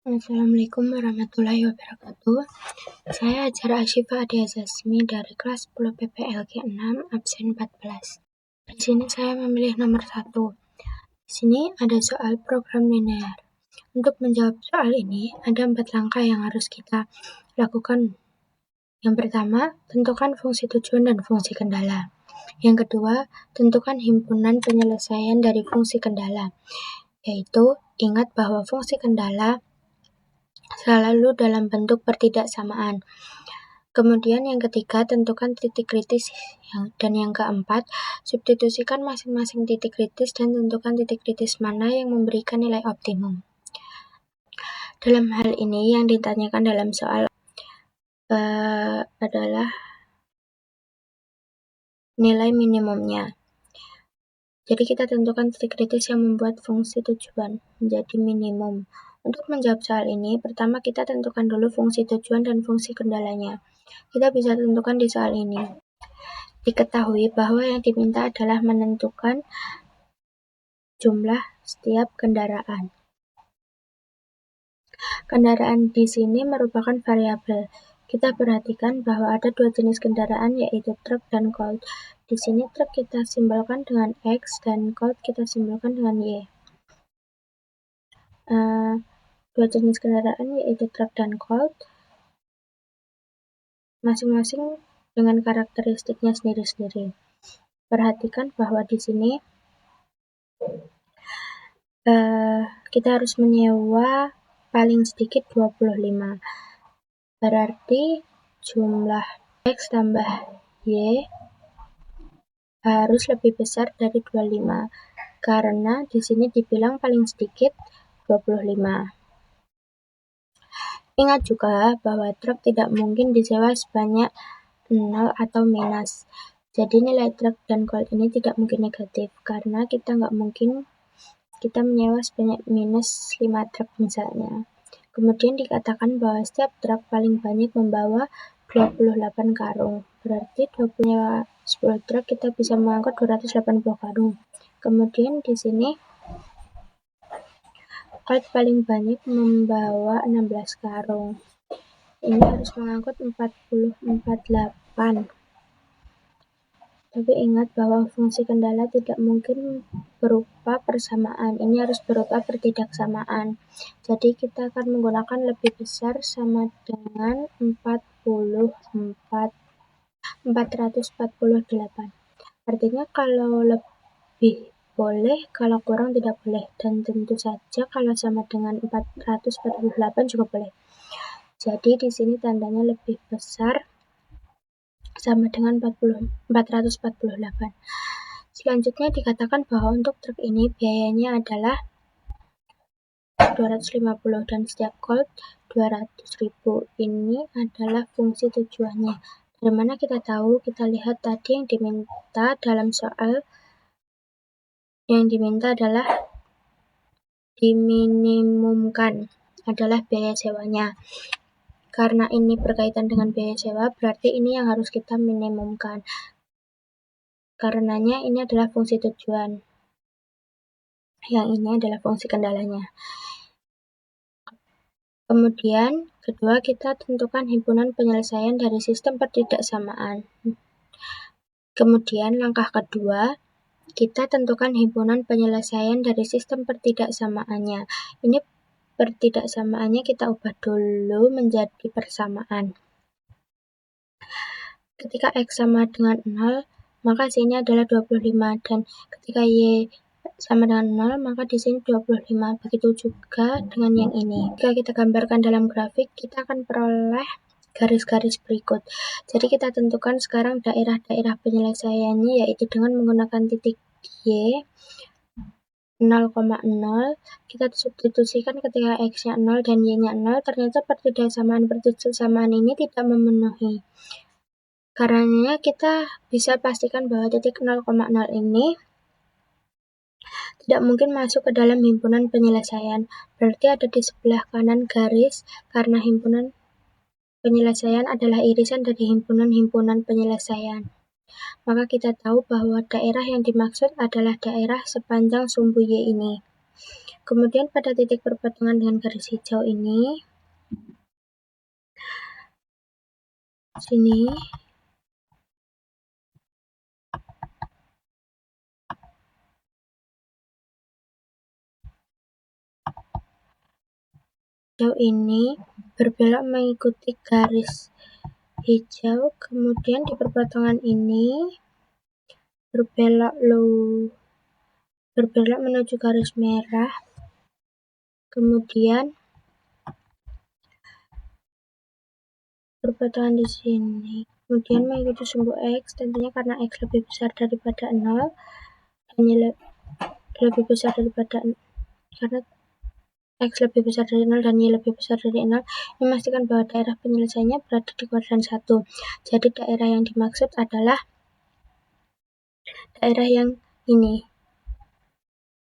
Assalamualaikum warahmatullahi wabarakatuh. Saya Hajar Asyifa Adia Zasmi dari kelas 10 PPLG 6 absen 14. Di sini saya memilih nomor 1. Di sini ada soal program linear. Untuk menjawab soal ini, ada 4 langkah yang harus kita lakukan. Yang pertama, tentukan fungsi tujuan dan fungsi kendala. Yang kedua, tentukan himpunan penyelesaian dari fungsi kendala, yaitu ingat bahwa fungsi kendala selalu dalam bentuk pertidaksamaan. Kemudian yang ketiga, tentukan titik kritis, dan yang keempat, substitusikan masing-masing titik kritis dan tentukan titik kritis mana yang memberikan nilai optimum. Dalam hal ini yang ditanyakan dalam soal adalah nilai minimumnya. Jadi kita tentukan titik kritis yang membuat fungsi tujuan menjadi minimum. Untuk menjawab soal ini, pertama kita tentukan dulu fungsi tujuan dan fungsi kendalanya. Kita bisa tentukan di soal ini. Diketahui bahwa yang diminta adalah menentukan jumlah setiap kendaraan. Kendaraan di sini merupakan variabel. Kita perhatikan bahwa ada 2 jenis kendaraan, yaitu truk dan colt. Di sini truk kita simbolkan dengan X dan colt kita simbolkan dengan Y. 2 jenis kendaraan yaitu truk dan colt masing-masing dengan karakteristiknya sendiri-sendiri. Perhatikan bahwa di sini kita harus menyewa paling sedikit 25. Berarti jumlah X tambah Y harus lebih besar dari 25 karena di sini dibilang paling sedikit 25. Ingat juga bahwa truk tidak mungkin disewa sebanyak 0 atau minus. Jadi nilai truk dan colt ini tidak mungkin negatif karena kita nggak mungkin kita menyewa sebanyak minus 5 truk misalnya. Kemudian dikatakan bahwa setiap truk paling banyak membawa 28 karung. Berarti 10 truk kita bisa mengangkut 280 karung. Kemudian di sini colt paling banyak membawa 16 karung. Ini harus mengangkut 48. Tapi ingat bahwa fungsi kendala tidak mungkin berupa persamaan. Ini harus berupa pertidaksamaan. Jadi kita akan menggunakan lebih besar sama dengan 448. Artinya kalau lebih boleh, kalau kurang tidak boleh. Dan tentu saja kalau sama dengan 448 juga boleh. Jadi di sini tandanya lebih besar sama dengan 448. Selanjutnya dikatakan bahwa untuk truk ini biayanya adalah 250 dan setiap colt 200.000. Ini adalah fungsi tujuannya. Dari mana kita tahu? Kita lihat tadi yang diminta dalam soal, yang diminta adalah diminimumkan adalah biaya sewanya. Karena ini berkaitan dengan biaya sewa, berarti ini yang harus kita minimumkan. Karenanya ini adalah fungsi tujuan. Yang ini adalah fungsi kendalanya. Kemudian, kedua kita tentukan himpunan penyelesaian dari sistem pertidaksamaan. Kemudian langkah kedua, kita tentukan himpunan penyelesaian dari sistem pertidaksamaannya. Ini pertidaksamaannya kita ubah dulu menjadi persamaan. Ketika X sama dengan 0, maka sini adalah 25 dan ketika Y sama dengan 0, maka di sini 25. Begitu juga dengan yang ini. Jika kita gambarkan dalam grafik, kita akan peroleh garis-garis berikut. Jadi kita tentukan sekarang daerah-daerah penyelesaiannya, yaitu dengan menggunakan titik Y 0,0, kita substitusikan ketika X-nya 0 dan Y-nya 0, ternyata pertidaksamaan ini tidak memenuhi. Karenanya kita bisa pastikan bahwa titik 0,0 ini tidak mungkin masuk ke dalam himpunan penyelesaian. Berarti ada di sebelah kanan garis karena himpunan penyelesaian adalah irisan dari himpunan-himpunan penyelesaian. Maka kita tahu bahwa daerah yang dimaksud adalah daerah sepanjang sumbu Y ini. Kemudian pada titik perpotongan dengan garis hijau ini, sini, hijau ini berbelok mengikuti garis hijau, kemudian di perpotongan ini berbelok menuju garis merah, kemudian perpotongan di sini, kemudian mengikuti sumbu X, tentunya karena X lebih besar daripada 0 dan Y lebih besar daripada karena X lebih besar dari 0 dan Y lebih besar dari 0, memastikan bahwa daerah penyelesaiannya berada di kuadran 1. Jadi daerah yang dimaksud adalah daerah yang ini.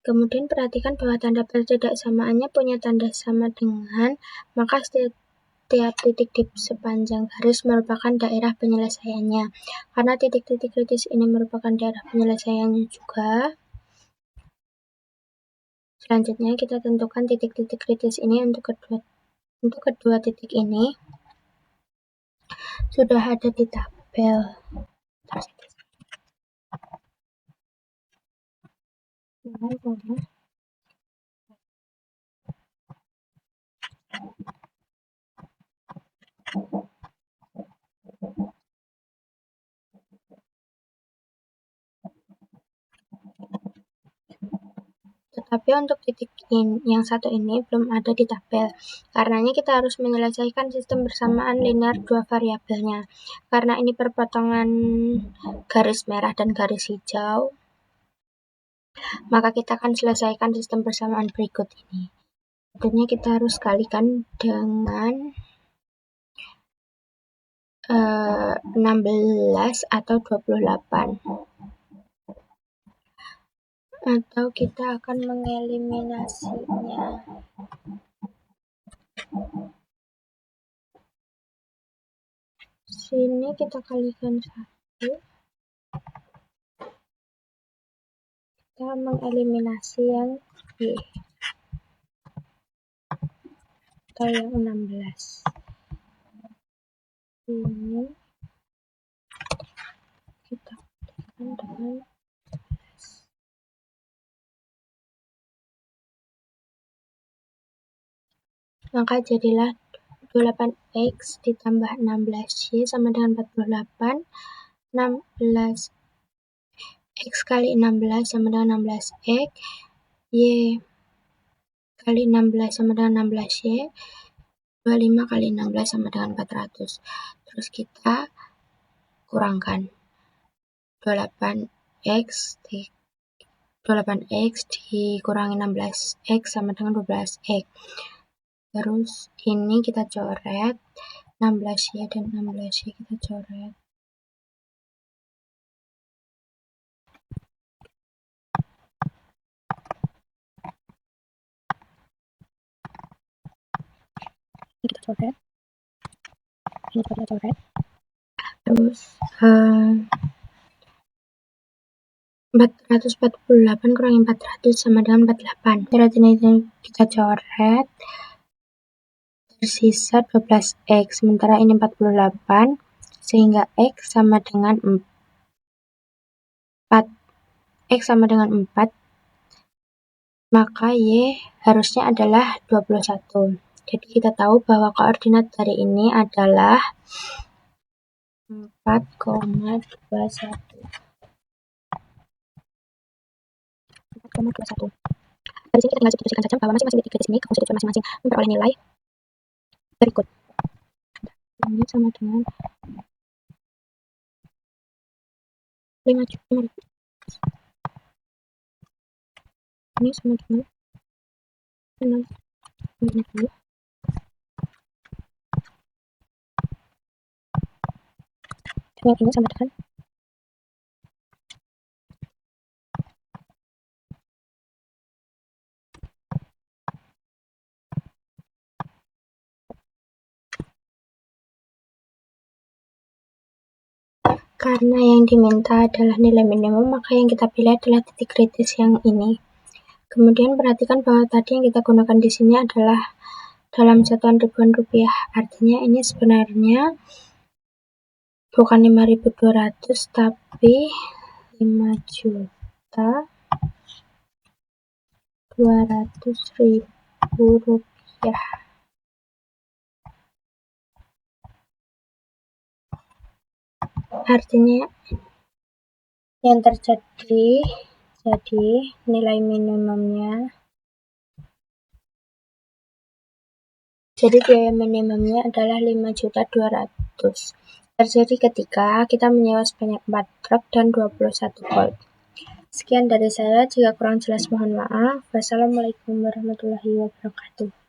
Kemudian perhatikan bahwa tanda pertidaksamaannya punya tanda sama dengan, maka setiap titik di sepanjang garis merupakan daerah penyelesaiannya. Karena titik-titik kritis ini merupakan daerah penyelesaiannya juga, selanjutnya kita tentukan titik-titik kritis ini untuk kedua titik ini sudah ada di tabel. Tetapi untuk titik yang satu ini belum ada di tabel. Karenanya kita harus menyelesaikan sistem bersamaan linear dua variabelnya. Karena ini perpotongan garis merah dan garis hijau, maka kita akan selesaikan sistem bersamaan berikut ini. Tentunya kita harus kalikan dengan 16 atau 28. Atau kita akan mengeliminasinya. Sini kita kalikan 1. Kita mengeliminasi yang Y atau yang 16. Ini kita kalikan dengan 16. Maka jadilah 28X ditambah 16Y sama dengan 48. 16X kali 16 sama dengan 16X. Y kali 16 sama dengan 16Y. 25 kali 16 sama dengan 400. Terus kita kurangkan 28X dikurangi 16X sama dengan 12X. Terus ini kita coret 16Y dan 16Y kita coret. Ini kita coret. Ini juga kita coret. Terus 448 kurangi 400 sama dengan 48. Berarti ini kita coret. Tersisa 12X, sementara ini 48, sehingga X sama dengan 4. X sama dengan 4, maka Y harusnya adalah 21. Jadi kita tahu bahwa koordinat dari ini adalah 4,21. 4,21. Dari sini kita tinggal substitusikan saja bahwa masing-masing titik kritis ini konstitusi masing-masing memperoleh nilai berikut. Ini sama dengan 5.000. Ini sama dengan 6.000. Dan ini sama dengan karena yang diminta adalah nilai minimum, maka yang kita pilih adalah titik kritis yang ini. Kemudian perhatikan bahwa tadi yang kita gunakan di sini adalah dalam satuan ribuan rupiah. Artinya ini sebenarnya bukan 5.200 tapi 5.200.000 rupiah. Artinya yang terjadi jadi nilai minimumnya, jadi biaya minimumnya adalah 5.200.000 terjadi ketika kita menyewa sebanyak 4 truk dan 21 volt. Sekian dari saya, jika kurang jelas mohon maaf. Wassalamualaikum warahmatullahi wabarakatuh.